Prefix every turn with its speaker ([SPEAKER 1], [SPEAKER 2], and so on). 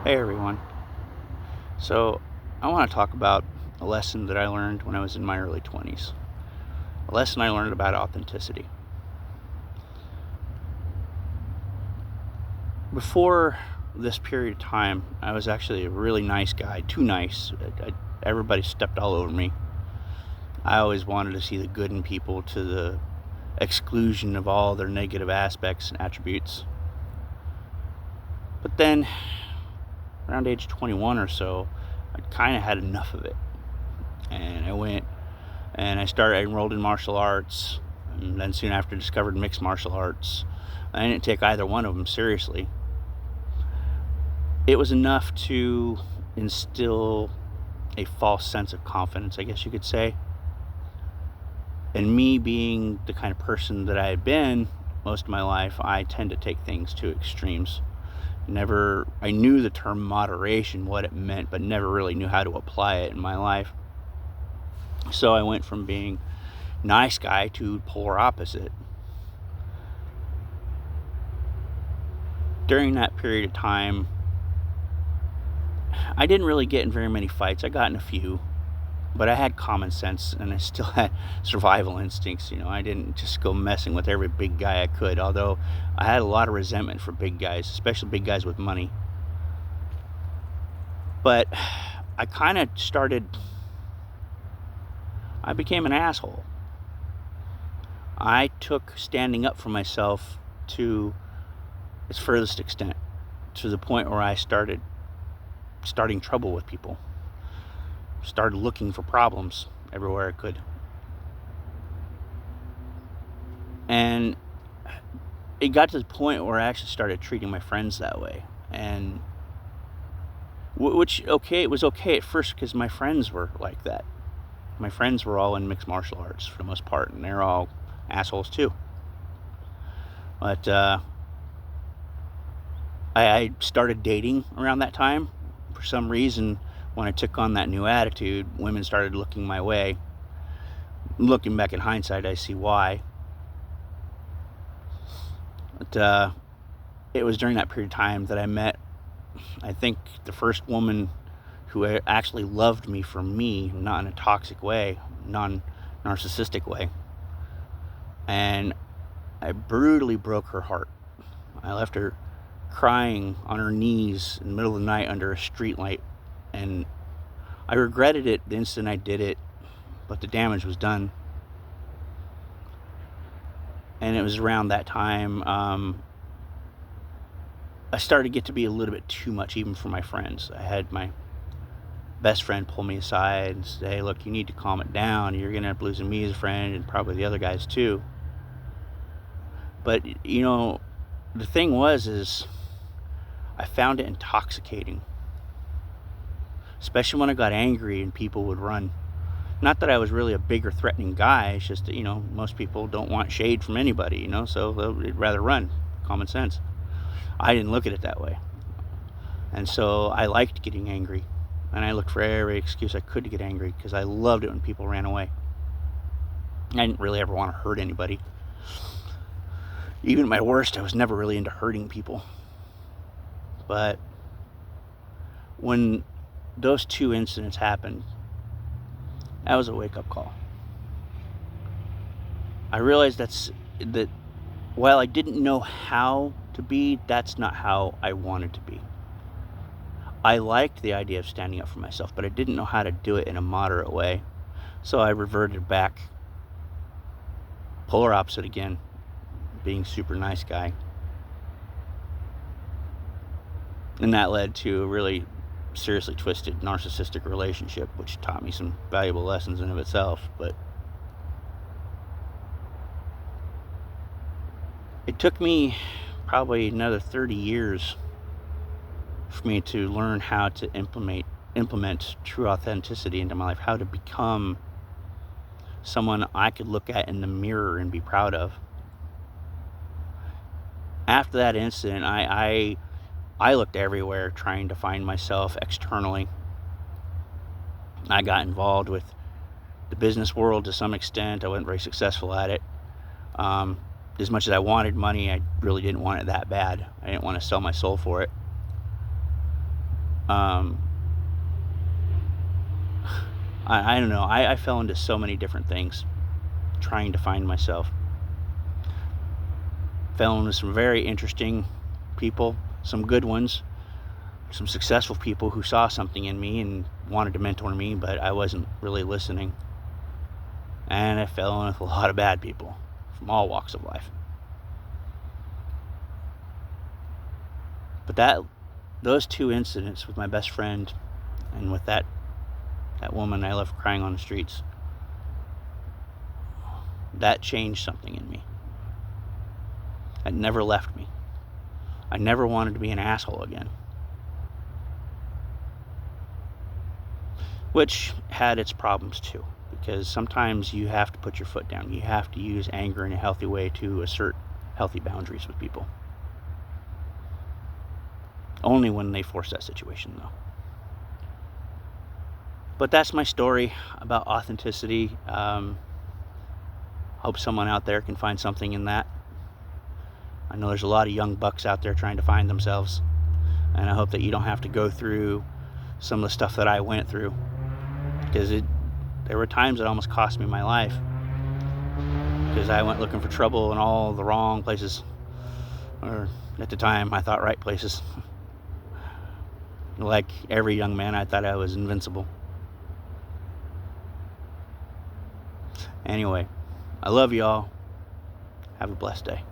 [SPEAKER 1] Hey everyone. So, I want to talk about a lesson that I learned when I was in my early 20s. A lesson I learned about authenticity. Before this period of time, I was actually a really nice guy, too nice. Everybody stepped all over me. I always wanted to see the good in people to the exclusion of all their negative aspects and attributes. But then, around age 21 or so, I kind of had enough of it. And I went and I enrolled in martial arts, and then soon after discovered mixed martial arts. I didn't take either one of them seriously. It was enough to instill a false sense of confidence, I guess you could say. And me being the kind of person that I had been most of my life, I tend to take things to extremes. I knew the term moderation, what it meant, but never really knew how to apply it in my life. So I went from being nice guy to polar opposite. During that period of time, I didn't really get in very many fights. I got in a few, but I had common sense and I still had survival instincts. I didn't just go messing with every big guy I could, although I had a lot of resentment for big guys, especially big guys with money. But I became an asshole. I took standing up for myself to its furthest extent, to the point where I starting trouble with people. Started looking for problems everywhere I could. And it got to the point where I actually started treating my friends that way. And it was okay at first because my friends were like that. My friends were all in mixed martial arts for the most part, and they're all assholes too. But I started dating around that time. For some reason, when I took on that new attitude, women started looking my way. Looking back in hindsight, I see why. But it was during that period of time that I met, I think, the first woman who actually loved me for me, not in a toxic way, non-narcissistic way. And I brutally broke her heart. I left her crying on her knees in the middle of the night under a street light, and I regretted it the instant I did it, but the damage was done. And it was around that time I started to get to be a little bit too much, even for my friends. I had my best friend pull me aside and say, look, you need to calm it down. You're going to end up losing me as a friend and probably the other guys too. But, the thing is I found it intoxicating. Especially when I got angry and people would run. Not that I was really a big or threatening guy. It's just that, most people don't want shade from anybody, so they'd rather run. Common sense. I didn't look at it that way. And so I liked getting angry. And I looked for every excuse I could to get angry because I loved it when people ran away. I didn't really ever want to hurt anybody. Even at my worst, I was never really into hurting people. But when those two incidents happened, that was a wake-up call. I realized that while I didn't know how to be, that's not how I wanted to be. I liked the idea of standing up for myself, but I didn't know how to do it in a moderate way. So I reverted back, polar opposite again, being super nice guy. And that led to a really seriously twisted narcissistic relationship, which taught me some valuable lessons in of itself. But it took me probably another 30 years for me to learn how to implement true authenticity into my life, how to become someone I could look at in the mirror and be proud of. After that incident, I looked everywhere trying to find myself externally. I got involved with the business world to some extent. I wasn't very successful at it. As much as I wanted money, I really didn't want it that bad. I didn't want to sell my soul for it. Um, I don't know. I fell into so many different things trying to find myself. Fell into some very interesting people, some good ones, some successful people who saw something in me and wanted to mentor me, but I wasn't really listening. And I fell in with a lot of bad people from all walks of life. But those two incidents with my best friend and with that woman I left crying on the streets, that changed something in me. It never left me. I never wanted to be an asshole again. Which had its problems too, because sometimes you have to put your foot down. You have to use anger in a healthy way to assert healthy boundaries with people. Only when they force that situation, though. But that's my story about authenticity. Hope someone out there can find something in that. I know there's a lot of young bucks out there trying to find themselves, and I hope that you don't have to go through some of the stuff that I went through, because there were times it almost cost me my life, because I went looking for trouble in all the wrong places, or at the time I thought right places. Like every young man, I thought I was invincible. Anyway, I love y'all. Have a blessed day.